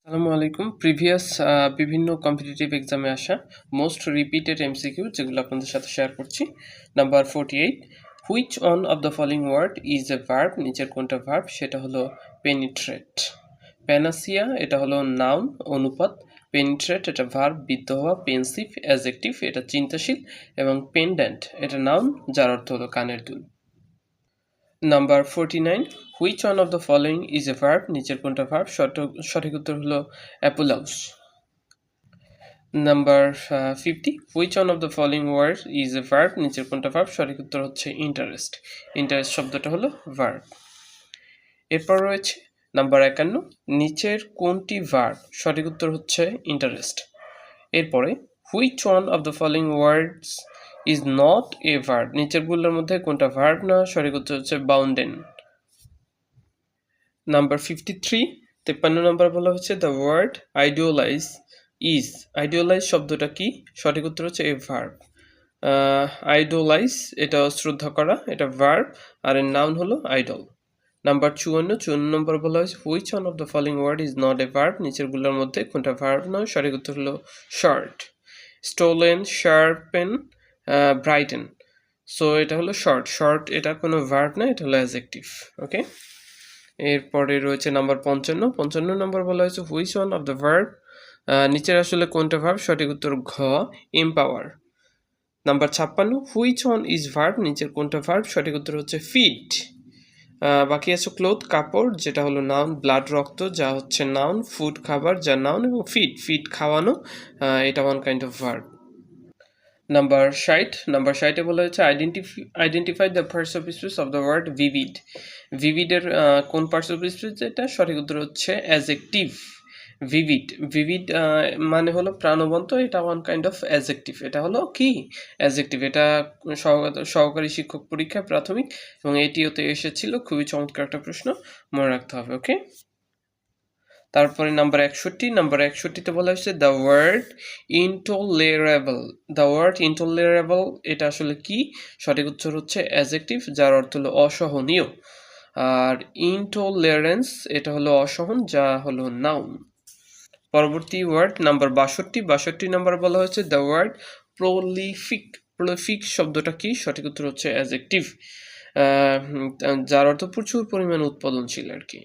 আসসালামু আলাইকুম। প্রিভিয়াস বিভিন্ন কম্পিটিটিভ এক্সামে আসা মোস্ট রিপিটেড এমসিকিউ যেগুলো আপনাদের সাথে শেয়ার করছি। Number 48, which one of the following word is a verb? নিচের কোনটা ভার্ব? সেটা হলো পেনিট্রেট। প্যানাসিয়া এটা হলো নাউন অনুপাত, পেনিট্রেট এটা ভার্ব বিদ্ধ হওয়া, পেন্সিভ অ্যাজেক্টিভ এটা চিন্তাশীল, এবং পেন্ডেন্ট এটা নাউন যার অর্থ হলো কানের দুল। Number 49, which one of the following is a verb? নিচের কোনটা ভার্ব? সঠিক উত্তর হলো applause. Number 50, which one of the following word is a verb? নিচের কোনটা ভার্ব? সঠিক উত্তর হচ্ছে ইন্টারেস্ট। ইন্টারেস্ট শব্দটা হলো ভার্ব। এরপর রয়েছে নাম্বার 51, নিচের কোনটি ভার্ব? সঠিক উত্তর হচ্ছে ইন্টারেস্ট। এরপরে which one of the following words is not a verb? নিচেরগুলোর মধ্যে কোনটা ভার্ব না? সঠিক উত্তর হচ্ছে বাউন্ডেন। নাম্বার 53, 53 নম্বর বলা হচ্ছে দ্য ওয়ার্ড আইডিওলাইজ ইজ। আইডিওলাইজ শব্দটা কি? সঠিক উত্তর হচ্ছে এ ভার্ব। আইডোলাইজ এটা শ্রদ্ধা করা, এটা ভার্ব, আর এর নাউন হলো আইডল। নাম্বার 54 নম্বর বলা হয়েছে which one of the following word is not a verb? নিচেরগুলোর মধ্যে কোনটা ভার্ব নয়? সঠিক উত্তর হলো shirt. Stolen, sharpen, brighten. So এটা হলো শর্ট। শর্ট এটা কোনো ভার্ব না, এটা হলো অ্যাজেক্টিভ। ওকে, এরপরে রয়েছে নাম্বার 55 নম্বর বলা হয়েছে which one of the verb? নিচের আসলে কোনটা ভার্ব? সঠিক উত্তর ঘ, empower. Number 56, which one is verb? নিচের কোনটা ভার্ব? সঠিক উত্তর হচ্ছে ফিড। বাকি আছে ক্লোথ কাপড় যেটা হলো নাউন, ব্লাড রক্ত যা হচ্ছে নাউন, ফুড খাবার যা নাউন, এবং ফিড ফিড খাওয়ানো এটা one kind of verb. Number 60 বলা হয়েছে identify the parts of speech of the word vivid. ভিভিডের কোন পার্টস অফ স্পিচ? এটা সঠিক উত্তর হচ্ছে অ্যাজেক্টিভ। ভিভিড ভিভিড মানে হলো প্রাণবন্ত, এটা ওয়ান কাইন্ড অফ অ্যাজেক্টিভ। এটা হলো কি? অ্যাজেক্টিভ। এটা সহকারী শিক্ষক পরীক্ষা প্রাথমিক এবং এটিওতে এসেছিল। খুবই চমৎকার একটা প্রশ্ন, মনে রাখতে হবে। ওকে, তারপরে নাম্বার 61তে বলা হয়েছে the word intolerable. The word intolerable এটা আসলে কি? সঠিক উত্তর হচ্ছে অ্যাজেক্টিভ যার অর্থ হলো অসহনীয়। আর ইনটলারেন্স এটা হলো অসহন যা হলো নাউন। পরবর্তী ওয়ার্ড নাম্বার 62 নম্বর বলা হয়েছে দ্য ওয়ার্ড প্রলিফিক। প্রলিফিক শব্দটা কি? সঠিক উত্তর হচ্ছে অ্যাজেক্টিভ যার অর্থ প্রচুর পরিমাণ উৎপাদনশীল আর কি।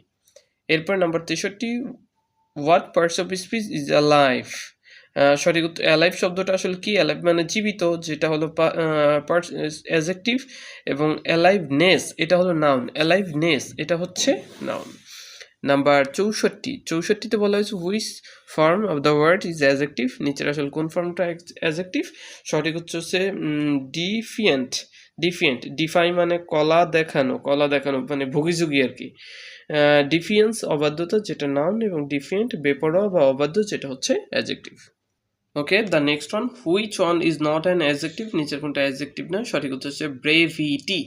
এরপর number 63, what parts of speech is alive? সঠিক উত্তর অ্যালাইভ শব্দটা আসলে কি? অ্যালাইভ মানে জীবিত, যেটা হলো পার্টস অ্যাজেক্টিভ, এবং অ্যালাইভনেস এটা হলো নাউন। অ্যালাইভনেস এটা হচ্ছে নাউন। নাম্বার 64তে বলা হয়েছে which form of the word is adjective? নিচের আসলে কোন ফর্মটা অ্যাজেক্টিভ? সঠিক উত্তর হচ্ছে ডিফিয়েন্ট। ডিফিয়েন্ট ডিফাই মানে কলা দেখানো, কলা দেখানো মানে ভুগিযুগি আর কি। ডিফিয়েন্স অবাধ্যতা যেটা নাউন, এবং ডিফিয়েন্ট বেপরোয়া বা অবাধ্য যেটা হচ্ছে adjective. Okay, the next one which one is not an adjective? নিচের কোনটা অ্যাজেক্টিভ না? সঠিক উত্তর হচ্ছে ব্রেভিটি।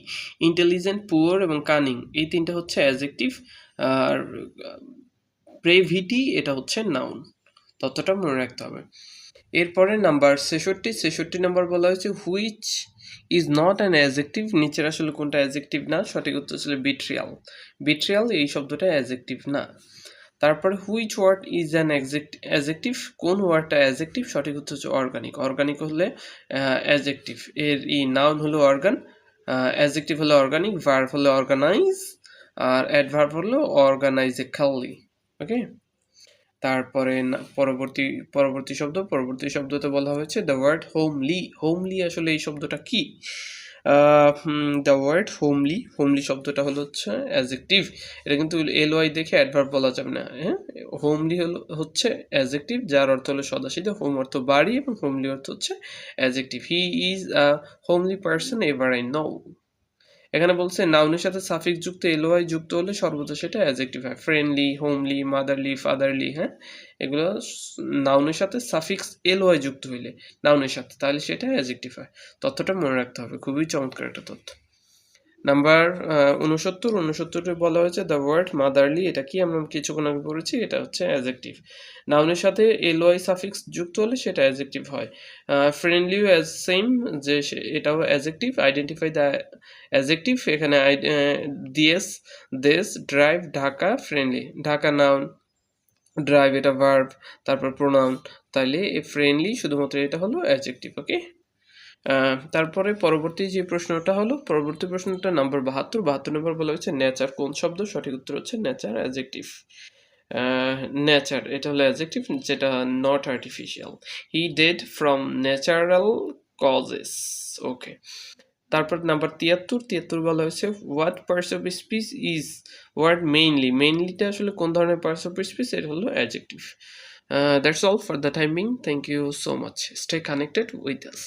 ইন্টেলিজেন্ট, পুয়ার এবং কানিং এই তিনটা হচ্ছে অ্যাজেক্টিভ, আর ব্রেভিটি এটা হচ্ছে নাউন। ততটা মনে রাখতে হবে। এরপরে নাম্বার 66 নম্বর বলা হয়েছে which is not an adjective? নিচের আসলে কোনটা অ্যাজেক্টিভ না? সঠিক উত্তর ছিল বিট্রিয়াল। বিট্রিয়াল এই শব্দটা অ্যাজেক্টিভ না। তারপরে which word is an adjective? কোন ওয়ার্ডটা অ্যাজেক্টিভ? সঠিক উত্তর হচ্ছে অর্গানিক। অর্গানিক হলে অ্যাজেক্টিভ। এর নাউন হলো অর্গান, অ্যাজেক্টিভ হলো অর্গানিক, ভার্ব হলো অর্গানাইজ, আর অ্যাডভার্ব হলো অর্গানাইজেক্যালি। ওকে, তারপরে পরবর্তী শব্দতে বলা হয়েছে দ্য ওয়ার্ড হোমলি। হোমলি আসলে এই শব্দটা কি? দ্য ওয়ার্ড হোমলি, হোমলি শব্দটা হচ্ছে অ্যাজেক্টিভ। এটা কিন্তু এলওয়াই দেখে অ্যাডভার্ব বলা যাবে না। হ্যাঁ, হোমলি হচ্ছে অ্যাজেক্টিভ যার অর্থ হলো সদাসিধে, হোম অর্থ বাড়ি, এবং হোমলি অর্থ হচ্ছে adjective. He is a homely person ever I know. এখানে বলছে নাউনের সাথে সাফিক্স যুক্ত এলওয়াই যুক্ত হলে সর্বদা সেটা অ্যাডজেক্টিভ হয়। ফ্রেন্ডলি, হোমলি, মাদারলি, ফাদারলি, হ্যাঁ, এগুলো নাউনের সাথে সাফিক্স এলওয়াই যুক্ত হইলে নাউনের সাথে, তাহলে সেটা অ্যাডজেক্টিভ হয়। তথ্যটা মনে রাখতে হবে, খুবই চমৎকার একটা তথ্য। নাম্বার 69 বলা হয়েছে দ্য ওয়ার্ড মাদারলি এটা কি? আমরা কিছুক্ষণ আগে পড়েছি, এটা হচ্ছে অ্যাডজেক্টিভ। নাউনের সাথে এলওয়াই সাফিক্স যুক্ত হলে সেটা অ্যাডজেক্টিভ হয়। ফ্রেন্ডলিও অ্যাজ সেম, যে এটাও অ্যাডজেক্টিভ। আইডেন্টিফাই দ্য অ্যাডজেক্টিভ, এখানে দিস, দেশ, drive, Dhaka, friendly. Dhaka noun, drive এটা ভার্ব, তারপর প্রোনাউন, তাইলে এ ফ্রেন্ডলি শুধুমাত্র এটা হলো অ্যাডজেক্টিভ। ওকে, তারপরে পরবর্তী যে প্রশ্নটা হলো, পরবর্তী প্রশ্নটা নাম্বার 72 নম্বর বলা হয়েছে নেচার কোন শব্দ? সঠিক উত্তর হচ্ছে নেচার অ্যাডজেক্টিভ। নেচার এটা হলো অ্যাডজেক্টিভ, যেটা not artificial. He dead from natural causes. Okay, তারপর নাম্বার 73 বলা হয়েছে what parts of speech is word mainly. মেইনলিটা আসলে কোন ধরনের পার্টস অফ স্পিচ? এটা হলো adjective. That's all for the time being. Thank you so much. Stay connected with us.